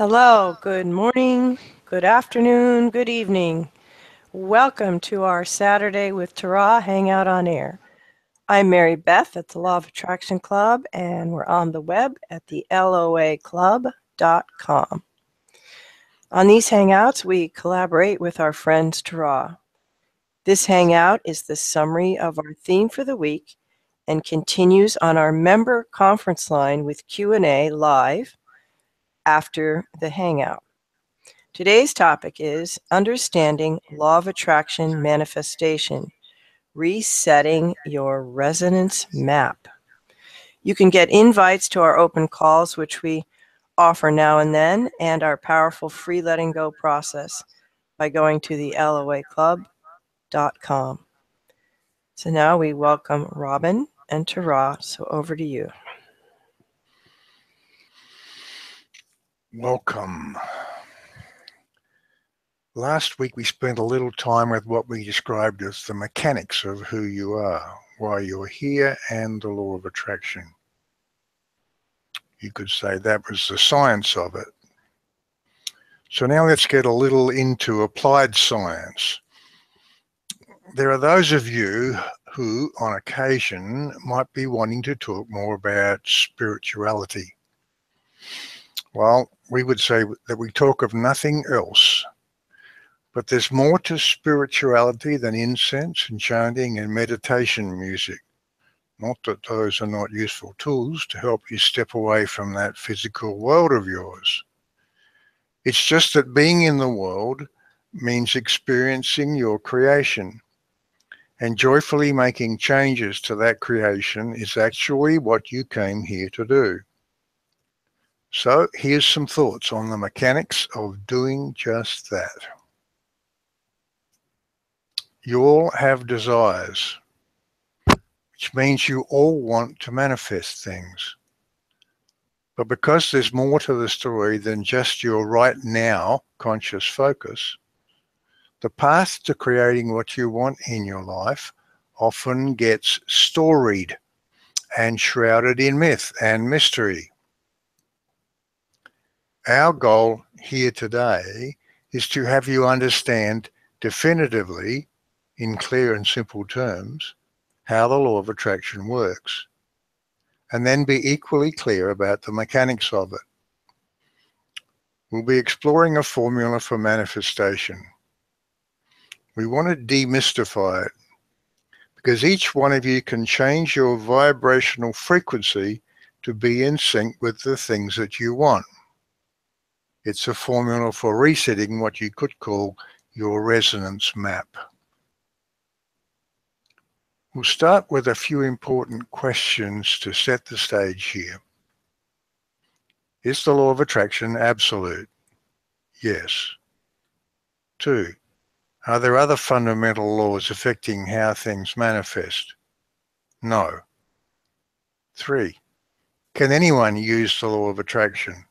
Hello, good morning, good afternoon, good evening. Welcome to our Saturday with Tara Hangout on Air. I'm Mary Beth at the Law of Attraction Club, and we're on the web at the loaclub.com. On these Hangouts, we collaborate with our friends Tara. This Hangout is the summary of our theme for the week and continues on our member conference line with Q&A live after the Hangout. Today's topic is Understanding Law of Attraction Manifestation, Resetting Your Resonance Map. You can get invites to our open calls, which we offer now and then, and our powerful free letting go process by going to the loaclub.com. So now we welcome Robin and Tara, so over to you. Welcome. Last week we spent a little time with what we described as the mechanics of who you are, why you're here, and the law of attraction. You could say that was the science of it. So now let's get a little into applied science. There are those of you who, on occasion, might be wanting to talk more about spirituality. Well, we would say that we talk of nothing else. But there's more to spirituality than incense and chanting and meditation music. Not that those are not useful tools to help you step away from that physical world of yours. It's just that being in the world means experiencing your creation. And joyfully making changes to that creation is actually what you came here to do. So here's some thoughts on the mechanics of doing just that. You all have desires, which means you all want to manifest things. But because there's more to the story than just your right now conscious focus, the path to creating what you want in your life often gets storied and shrouded in myth and mystery. Our goal here today is to have you understand definitively, in clear and simple terms, how the law of attraction works, and then be equally clear about the mechanics of it. We'll be exploring a formula for manifestation. We want to demystify it, because each one of you can change your vibrational frequency to be in sync with the things that you want. It's a formula for resetting what you could call your resonance map. We'll start with a few important questions to set the stage here. Is the law of attraction absolute? Yes. 2. Are there other fundamental laws affecting how things manifest? No. 3. Can anyone use the law of attraction?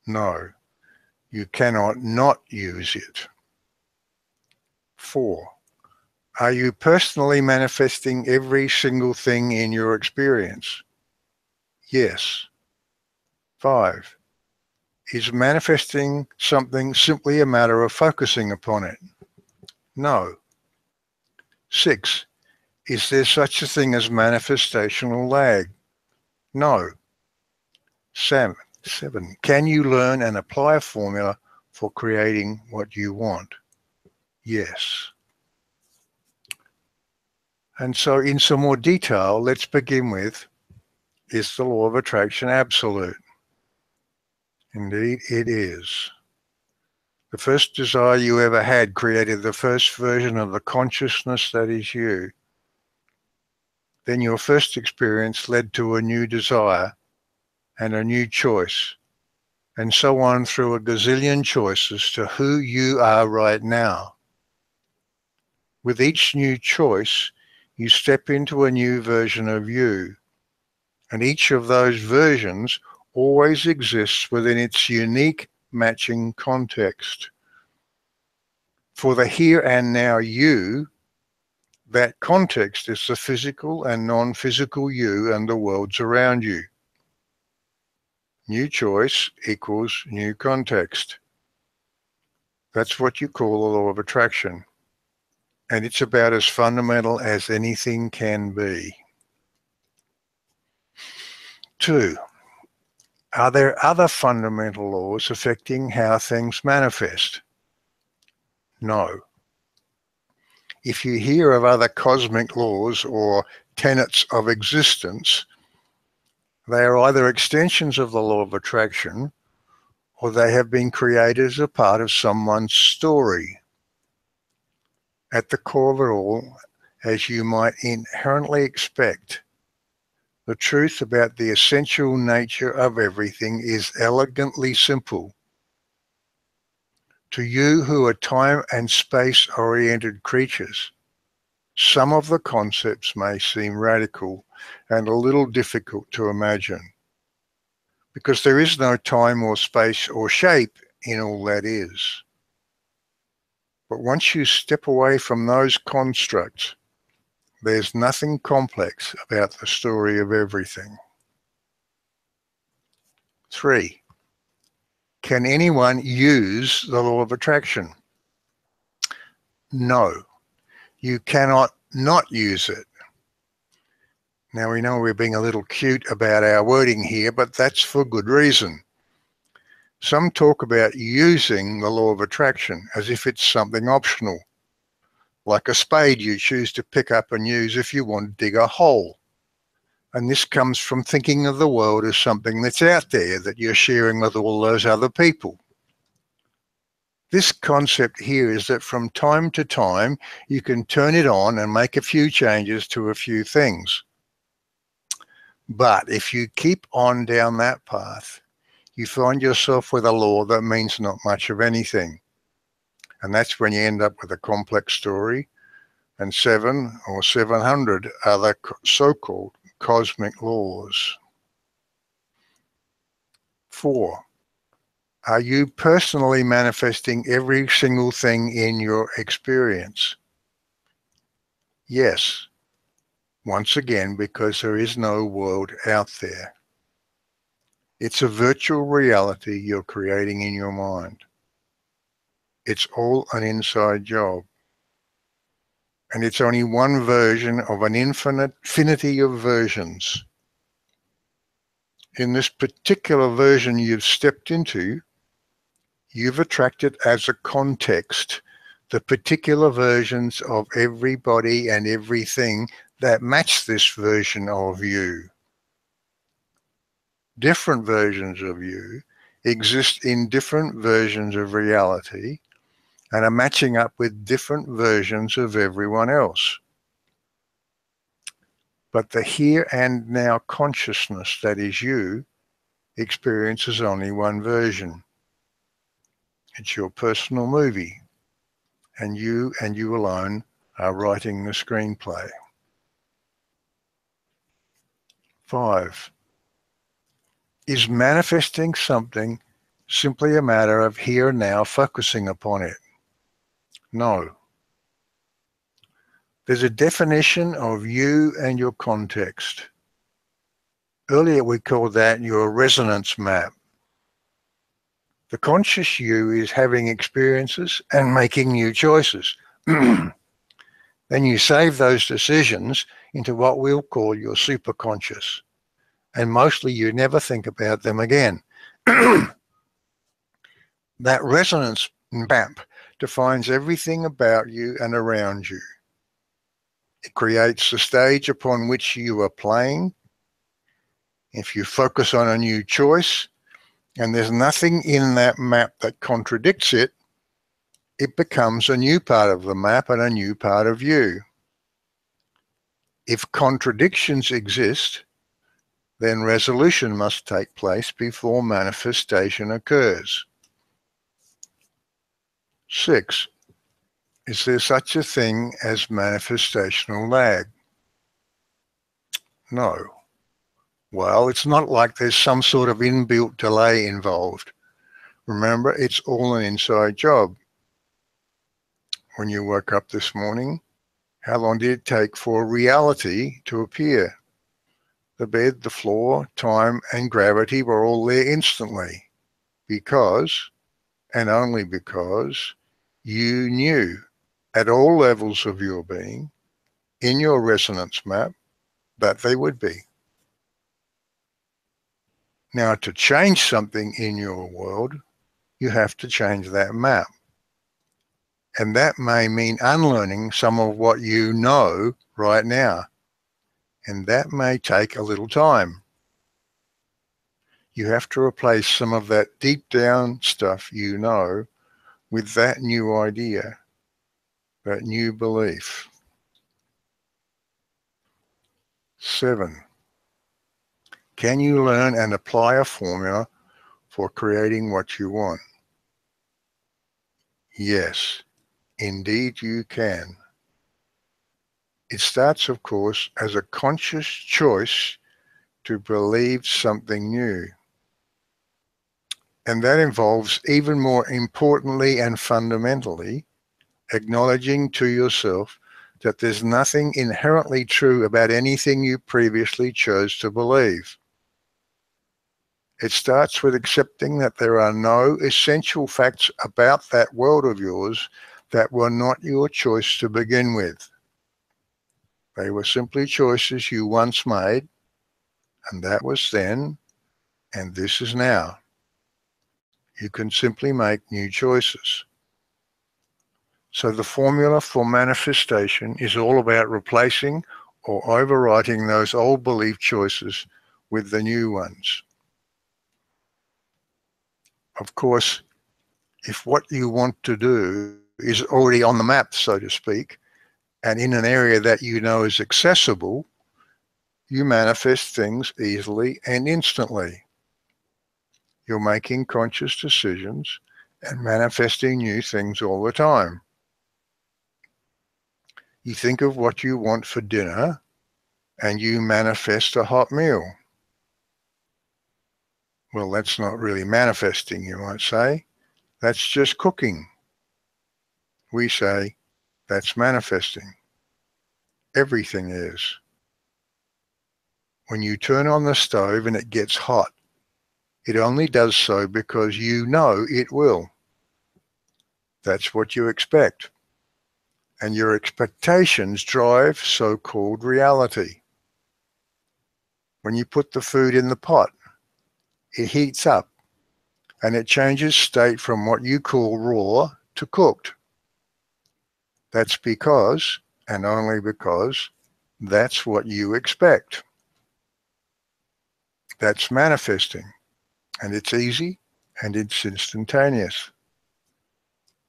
No. You cannot not use it. 4. Are you personally manifesting every single thing in your experience? Yes. 5. Is manifesting something simply a matter of focusing upon it? No. 6. Is there such a thing as manifestational lag? No. 7. Can you learn and apply a formula for creating what you want? Yes. And so in some more detail, let's begin with, is the law of attraction absolute? Indeed, it is. The first desire you ever had created the first version of the consciousness that is you. Then your first experience led to a new desire and a new choice, and so on through a gazillion choices to who you are right now. With each new choice, you step into a new version of you, and each of those versions always exists within its unique matching context. For the here and now you, that context is the physical and non-physical you and the worlds around you. New choice equals new context. That's what you call the law of attraction. And it's about as fundamental as anything can be. 2. Are there other fundamental laws affecting how things manifest? No. If you hear of other cosmic laws or tenets of existence, they are either extensions of the law of attraction or they have been created as a part of someone's story. At the core of it all, as you might inherently expect, the truth about the essential nature of everything is elegantly simple. To you who are time and space-oriented creatures, some of the concepts may seem radical and a little difficult to imagine, because there is no time or space or shape in all that is. But once you step away from those constructs, there's nothing complex about the story of everything. 3. Can anyone use the law of attraction? No. You cannot not use it. Now we know we're being a little cute about our wording here, but that's for good reason. Some talk about using the law of attraction as if it's something optional, like a spade you choose to pick up and use if you want to dig a hole. And this comes from thinking of the world as something that's out there that you're sharing with all those other people. This concept here is that from time to time, you can turn it on and make a few changes to a few things. But if you keep on down that path, you find yourself with a law that means not much of anything. And that's when you end up with a complex story and 7 or 700 other so-called cosmic laws. 4. Are you personally manifesting every single thing in your experience? Yes. Once again, because there is no world out there. It's a virtual reality you're creating in your mind. It's all an inside job. And it's only one version of an infinity of versions. In this particular version you've stepped into, you've attracted as a context the particular versions of everybody and everything that match this version of you. Different versions of you exist in different versions of reality and are matching up with different versions of everyone else. But the here and now consciousness that is you experiences only one version. It's your personal movie, and you alone are writing the screenplay. 5. Is manifesting something simply a matter of here and now focusing upon it? No. There's a definition of you and your context. Earlier we called that your resonance map. The conscious you is having experiences and making new choices. Then you save those decisions into what we'll call your superconscious. And mostly you never think about them again. That resonance map defines everything about you and around you. It creates the stage upon which you are playing. If you focus on a new choice and there's nothing in that map that contradicts it, it becomes a new part of the map and a new part of you. If contradictions exist, then resolution must take place before manifestation occurs. 6. Is there such a thing as manifestational lag? No. Well, it's not like there's some sort of inbuilt delay involved. Remember, it's all an inside job. When you woke up this morning, how long did it take for reality to appear? The bed, the floor, time, and gravity were all there instantly because, and only because, you knew at all levels of your being, in your resonance map, that they would be. Now, to change something in your world, you have to change that map. And that may mean unlearning some of what you know right now. And that may take a little time. You have to replace some of that deep down stuff you know with that new idea, that new belief. 7. Can you learn and apply a formula for creating what you want? Yes, indeed you can. It starts, of course, as a conscious choice to believe something new. And that involves, even more importantly and fundamentally, acknowledging to yourself that there's nothing inherently true about anything you previously chose to believe. It starts with accepting that there are no essential facts about that world of yours that were not your choice to begin with. They were simply choices you once made, and that was then, and this is now. You can simply make new choices. So the formula for manifestation is all about replacing or overwriting those old belief choices with the new ones. Of course, if what you want to do is already on the map, so to speak, and in an area that you know is accessible, you manifest things easily and instantly. You're making conscious decisions and manifesting new things all the time. You think of what you want for dinner and you manifest a hot meal. Well, that's not really manifesting, you might say. That's just cooking. We say that's manifesting. Everything is. When you turn on the stove and it gets hot, it only does so because you know it will. That's what you expect. And your expectations drive so-called reality. When you put the food in the pot, it heats up and it changes state from what you call raw to cooked. That's because, and only because, that's what you expect. That's manifesting, and it's easy and it's instantaneous.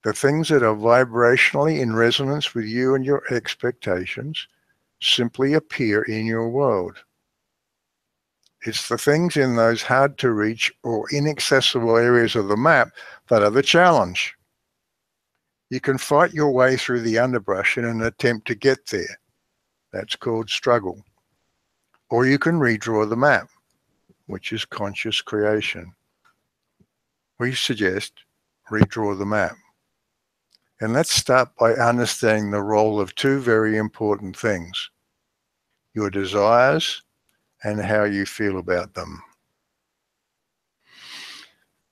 The things that are vibrationally in resonance with you and your expectations simply appear in your world. It's the things in those hard to reach or inaccessible areas of the map that are the challenge. You can fight your way through the underbrush in an attempt to get there. That's called struggle. Or you can redraw the map, which is conscious creation. We suggest redraw the map. And let's start by understanding the role of two very important things: your desires and how you feel about them.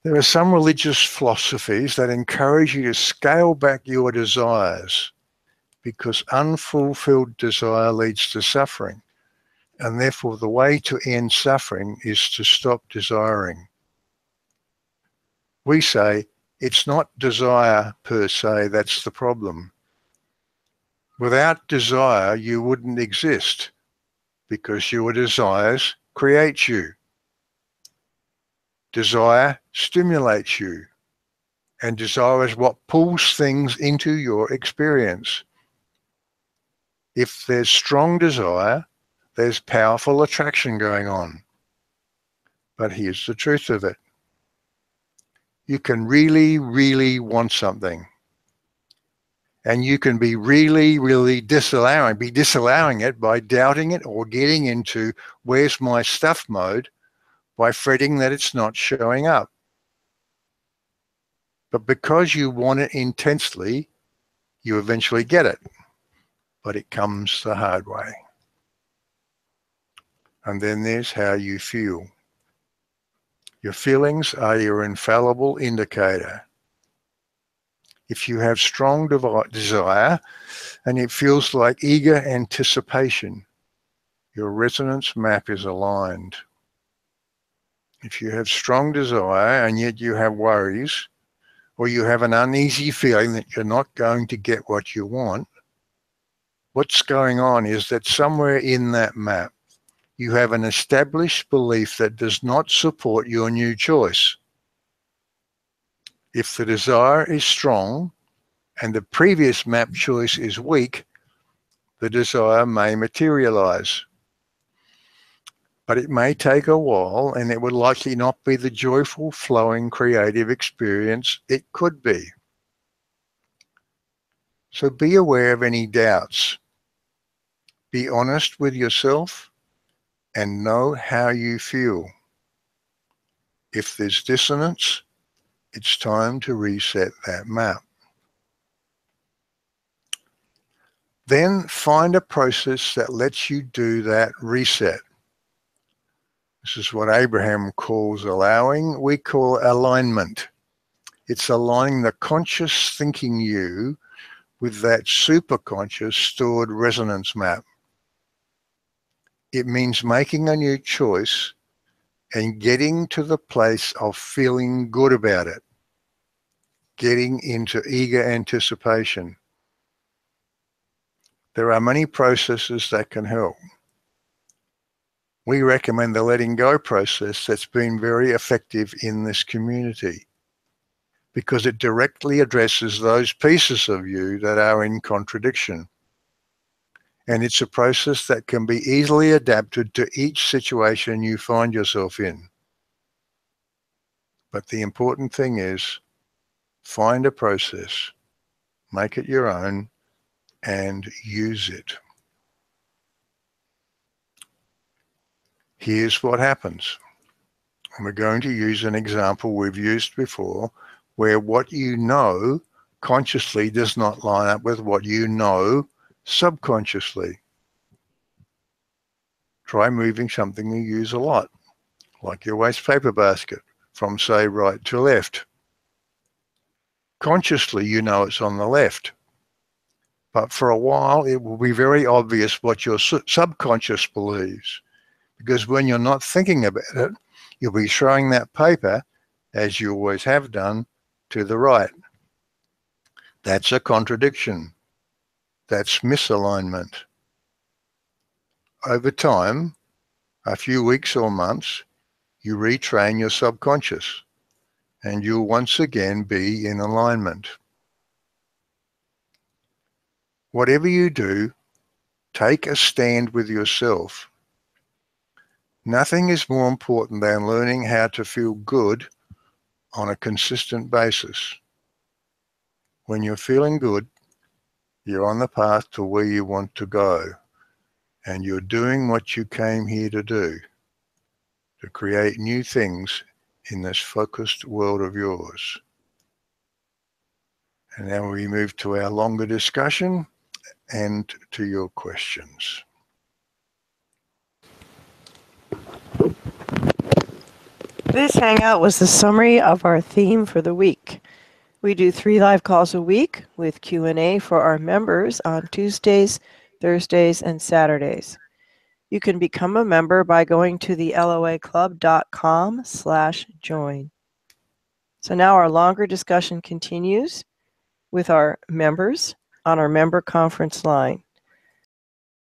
There are some religious philosophies that encourage you to scale back your desires because unfulfilled desire leads to suffering. And therefore, the way to end suffering is to stop desiring. We say it's not desire per se that's the problem. Without desire, you wouldn't exist because your desires create you. Desire stimulates you, and desire is what pulls things into your experience. If there's strong desire, there's powerful attraction going on. But here's the truth of it. You can really, really want something. And you can be really disallowing it by doubting it or getting into where's my stuff mode by fretting that it's not showing up. But because you want it intensely, you eventually get it. But it comes the hard way. And then there's how you feel. Your feelings are your infallible indicator. If you have strong desire and it feels like eager anticipation, your resonance map is aligned. If you have strong desire and yet you have worries, or you have an uneasy feeling that you're not going to get what you want, what's going on is that somewhere in that map, you have an established belief that does not support your new choice. If the desire is strong and the previous map choice is weak, the desire may materialize. But it may take a while, and it would likely not be the joyful, flowing, creative experience it could be. So be aware of any doubts. Be honest with yourself and know how you feel. If there's dissonance, it's time to reset that map. Then find a process that lets you do that reset. This is what Abraham calls allowing. We call alignment. It's aligning the conscious thinking you with that superconscious stored resonance map. It means making a new choice and getting to the place of feeling good about it, getting into eager anticipation. There are many processes that can help. We recommend the letting go process that's been very effective in this community because it directly addresses those pieces of you that are in contradiction. And it's a process that can be easily adapted to each situation you find yourself in. But the important thing is, find a process, make it your own, and use it. Here's what happens. And we're going to use an example we've used before, where what you know consciously does not line up with what you know subconsciously. Try moving something you use a lot, like your waste paper basket, from, say, right to left. Consciously, you know it's on the left. But for a while, it will be very obvious what your subconscious believes. Because when you're not thinking about it, you'll be throwing that paper, as you always have done, to the right. That's a contradiction. That's misalignment. Over time, a few weeks or months, you retrain your subconscious and you'll once again be in alignment. Whatever you do, take a stand with yourself. Nothing is more important than learning how to feel good on a consistent basis. When you're feeling good, you're on the path to where you want to go, and you're doing what you came here to do, to create new things in this focused world of yours. And now we move to our longer discussion and to your questions. This hangout was the summary of our theme for the week. We do 3 live calls a week with Q&A for our members on Tuesdays, Thursdays, and Saturdays. You can become a member by going to the loaclub.com/join. So now our longer discussion continues with our members on our member conference line.